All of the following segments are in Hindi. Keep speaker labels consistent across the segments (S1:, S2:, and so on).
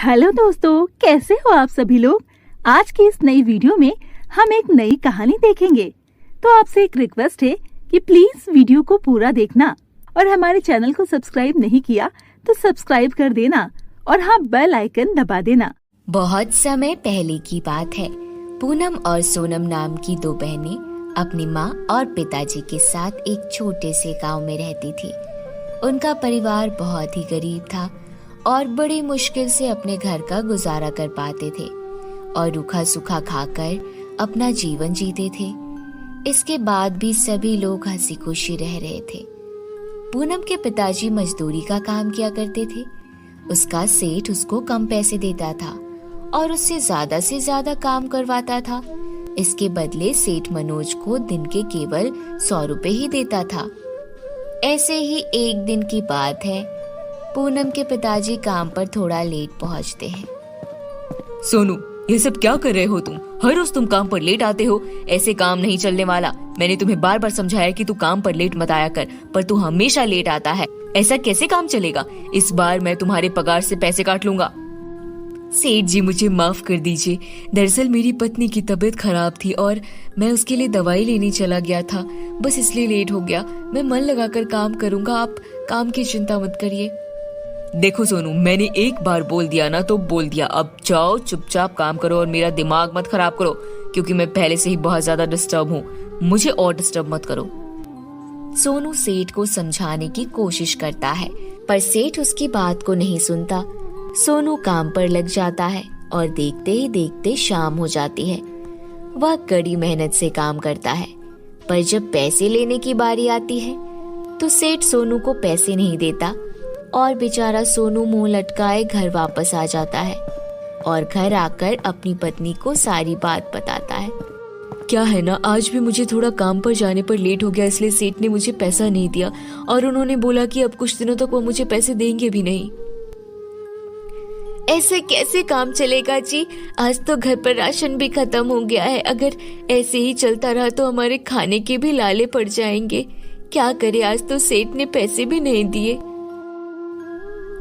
S1: हेलो दोस्तों, कैसे हो आप सभी लोग। आज की इस नई वीडियो में हम एक नई कहानी देखेंगे। तो आपसे एक रिक्वेस्ट है कि प्लीज वीडियो को पूरा देखना और हमारे चैनल को सब्सक्राइब नहीं किया तो सब्सक्राइब कर देना और हाँ, बेल आइकन दबा देना।
S2: बहुत समय पहले की बात है। पूनम और सोनम नाम की दो बहनें अपनी माँ और पिताजी के साथ एक छोटे से गांव में रहती थी। उनका परिवार बहुत ही गरीब था और बड़ी मुश्किल से अपने घर का गुजारा कर पाते थे और रूखा सूखा खाकर अपना जीवन जीते थे। इसके बाद भी सभी लोग हंसी खुशी रह रहे थे। पूनम के पिताजी मजदूरी का काम किया करते थे। उसका सेठ उसको कम पैसे देता था और उससे से ज्यादा काम करवाता था। इसके बदले सेठ मनोज को दिन के केवल 100 रुपए ही देता था। ऐसे ही एक दिन की बात है। पूनम के पिताजी काम पर थोड़ा लेट पहुंचते हैं।
S3: सोनू, ये सब क्या कर रहे हो तुम? हर रोज तुम काम पर लेट आते हो। ऐसे काम नहीं चलने वाला। मैंने तुम्हें बार बार समझाया कि तू काम पर लेट मत आया कर, पर तू हमेशा लेट आता है। ऐसा कैसे काम चलेगा? इस बार मैं तुम्हारे पगार से पैसे काट लूंगा। सेठ जी, मुझे माफ कर दीजिए। दरअसल मेरी पत्नी की तबीयत खराब थी और मैं उसके लिए दवाई लेने चला गया था, बस इसलिए लेट हो गया। मैं मन लगाकर काम करूंगा, आप काम की चिंता मत करिए। देखो सोनू, मैंने एक बार बोल दिया ना तो बोल दिया। अब जाओ, चुपचाप काम करो और मेरा दिमाग मत खराब करो, क्योंकि मैं पहले से ही बहुत ज्यादा डिस्टर्ब हूँ। मुझे और डिस्टर्ब मत करो।
S2: सोनू सेठ को समझाने की कोशिश करता है, पर सेठ उसकी बात को नहीं सुनता। सोनू काम पर लग जाता है और देखते ही देखते शाम हो जाती है। वह कड़ी मेहनत से काम करता है, पर जब पैसे लेने की बारी आती है तो सेठ सोनू को पैसे नहीं देता और बेचारा सोनू मुंह लटकाए घर वापस आ जाता है और घर आकर अपनी पत्नी को सारी बात बताता है।
S3: क्या है ना, आज भी मुझे थोड़ा काम पर जाने पर लेट हो गया, इसलिए सेठ ने मुझे पैसा नहीं दिया और उन्होंने बोला कि अब कुछ दिनों तक वो मुझे पैसे देंगे भी नहीं।
S2: ऐसे कैसे काम चलेगा जी? आज तो घर पर राशन भी खत्म हो गया है। अगर ऐसे ही चलता रहा तो हमारे खाने के भी लाले पड़ जाएंगे। क्या करे, आज तो सेठ ने पैसे भी नहीं दिए।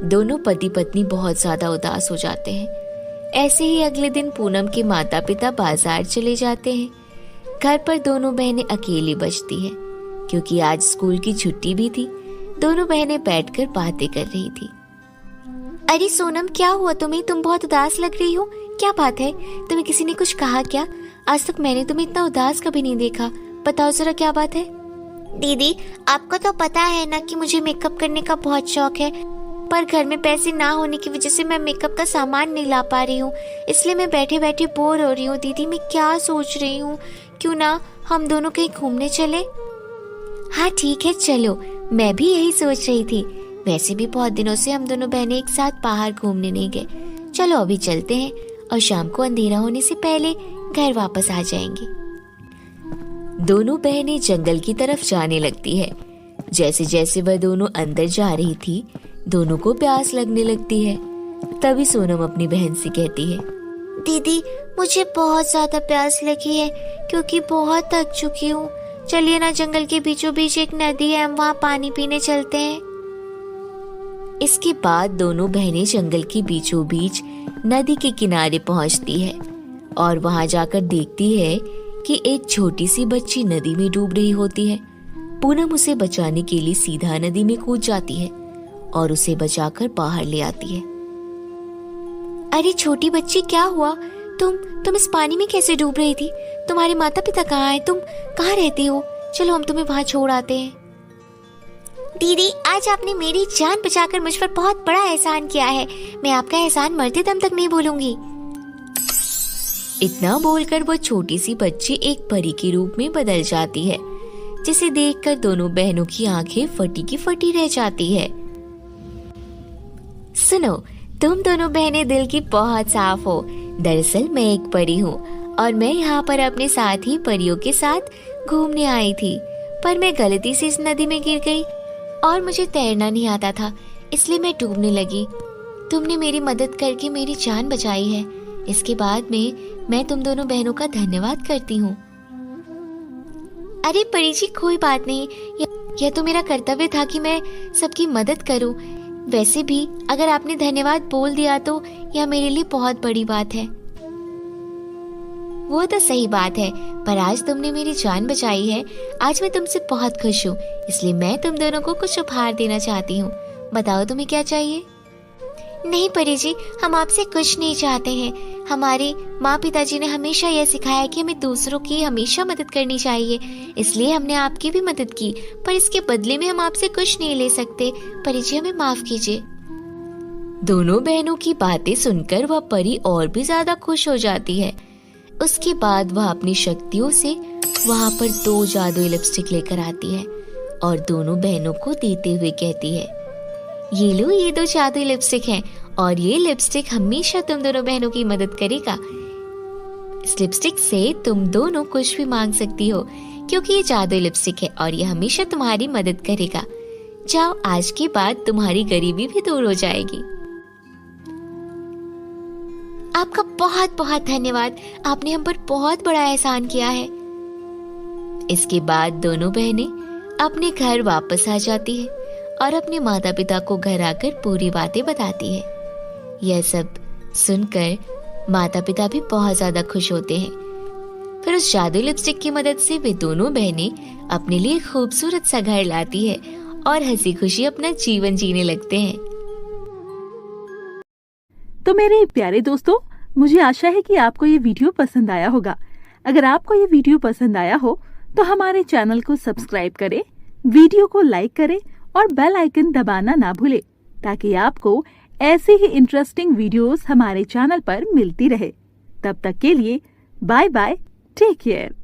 S2: दोनों पति पत्नी बहुत ज्यादा उदास हो जाते हैं। ऐसे ही अगले दिन पूनम के माता पिता बाजार चले जाते हैं। घर पर दोनों बहनें अकेली बचती हैं, क्योंकि आज स्कूल की छुट्टी भी थी। दोनों बहनें बैठकर बातें कर रही थी। अरे सोनम, क्या हुआ तुम्हें? तुम बहुत उदास लग रही हो। क्या बात है? तुम्हें किसी ने कुछ कहा क्या? आज तक मैंने तुम्हें इतना उदास कभी नहीं देखा। बताओ जरा, क्या बात है?
S4: दीदी, आपको तो पता है ना कि मुझे मेकअप करने का बहुत शौक है, पर घर में पैसे ना होने की वजह से मैं मेकअप का सामान नहीं ला पा रही हूँ। इसलिए मैं बैठे बैठे बोर हो रही हूँ। दीदी, मैं क्या सोच रही हूँ, क्यों ना हम दोनों कहीं घूमने चले?
S2: हाँ ठीक है, चलो। मैं भी यही सोच रही थी। वैसे भी बहुत दिनों से हम दोनों बहनें एक साथ बाहर घूमने नहीं गए। चलो अभी चलते हैं और शाम को अंधेरा होने से पहले घर वापस आ जाएंगे। दोनों बहनें जंगल की तरफ जाने लगती है। जैसे जैसे वह दोनों अंदर जा रही थी, दोनों को प्यास लगने लगती है। तभी सोनम अपनी बहन से कहती है,
S4: दीदी, मुझे बहुत ज्यादा प्यास लगी है, क्योंकि बहुत थक चुकी हूँ। चलिए ना, जंगल के बीचों बीच एक नदी है, हम वहाँ पानी पीने चलते हैं।
S2: इसके बाद दोनों बहनें जंगल के बीचों बीच नदी के किनारे पहुंचती है और वहां जाकर देखती है कि एक छोटी सी बच्ची नदी में डूब रही होती है। पूनम उसे बचाने के लिए सीधा नदी में कूद जाती है और उसे बचाकर बाहर ले आती है।
S4: अरे छोटी बच्ची, क्या हुआ? तुम इस पानी में कैसे डूब रही थी? तुम्हारे माता पिता कहाँ हैं? तुम कहाँ रहती हो? चलो हम तुम्हें वहाँ छोड़ आते हैं। दीदी, आज आपने मेरी जान बचाकर मुझ पर बहुत बड़ा एहसान किया है। मैं आपका एहसान मरते दम तक नहीं भूलूंगी।
S2: इतना बोलकर वो छोटी सी बच्ची एक परी के रूप में बदल जाती है, जिसे देखकर दोनों बहनों की आंखें फटी की फटी रह जाती है। सुनो, तुम दोनों बहनें दिल की बहुत साफ हो। दरअसल मैं एक परी हूँ और मैं यहाँ पर अपने साथी परियों के साथ घूमने आई थी, पर मैं गलती से इस नदी में गिर गई और मुझे तैरना नहीं आता था, इसलिए मैं डूबने लगी। तुमने मेरी मदद करके मेरी जान बचाई है। इसके बाद में मैं तुम दोनों बहनों का धन्यवाद करती हूँ।
S4: अरे परी जी, कोई बात नहीं, यह तो मेरा कर्तव्य था कि मैं सबकी मदद करूं। वैसे भी अगर आपने धन्यवाद बोल दिया तो यह मेरे लिए बहुत बड़ी बात है। वो तो सही बात है, पर आज तुमने मेरी जान बचाई है। आज मैं तुमसे बहुत खुश हूँ, इसलिए मैं तुम दोनों को कुछ उपहार देना चाहती हूँ। बताओ तुम्हें क्या चाहिए? नहीं परी जी, हम आपसे कुछ नहीं चाहते हैं। हमारे माँ पिताजी ने हमेशा यह सिखाया कि हमें दूसरों की हमेशा मदद करनी चाहिए, इसलिए हमने आपकी भी मदद की, पर इसके बदले में हम आपसे कुछ नहीं ले सकते। परी जी, हमें माफ कीजिए।
S2: दोनों बहनों की बातें सुनकर वह परी और भी ज्यादा खुश हो जाती है। उसके बाद वह अपनी शक्तियों से वहां पर 2 जादुई लिपस्टिक लेकर आती है और दोनों बहनों को देते हुए कहती है, ये लो, ये 2 जादुई लिपस्टिक हैं और ये लिपस्टिक हमेशा तुम दोनों बहनों की मदद करेगा। इस लिपस्टिक से तुम दोनों कुछ भी मांग सकती हो, क्योंकि ये जादुई लिपस्टिक है और ये हमेशा तुम्हारी मदद करेगा। जाओ, आज के बाद तुम्हारी गरीबी भी दूर हो जाएगी।
S4: आपका बहुत बहुत धन्यवाद, आपने हम पर बहुत बड़ा एहसान किया है।
S2: इसके बाद दोनों बहनें अपने घर वापस आ जाती है और अपने माता पिता को घर आकर पूरी बातें बताती है। यह सब सुनकर माता पिता भी बहुत ज्यादा खुश होते हैं। फिर उस जादुई लिपस्टिक की मदद से वे दोनों बहनें अपने लिए खूबसूरत सा घर लाती है और हंसी खुशी अपना जीवन जीने लगते हैं।
S1: तो मेरे प्यारे दोस्तों, मुझे आशा है कि आपको ये वीडियो पसंद आया होगा। अगर आपको ये वीडियो पसंद आया हो तो हमारे चैनल को सब्सक्राइब करें, वीडियो को लाइक करें और बेल आइकन दबाना ना भूलें, ताकि आपको ऐसी ही इंटरेस्टिंग वीडियोस हमारे चैनल पर मिलती रहे। तब तक के लिए बाय बाय, टेक केयर।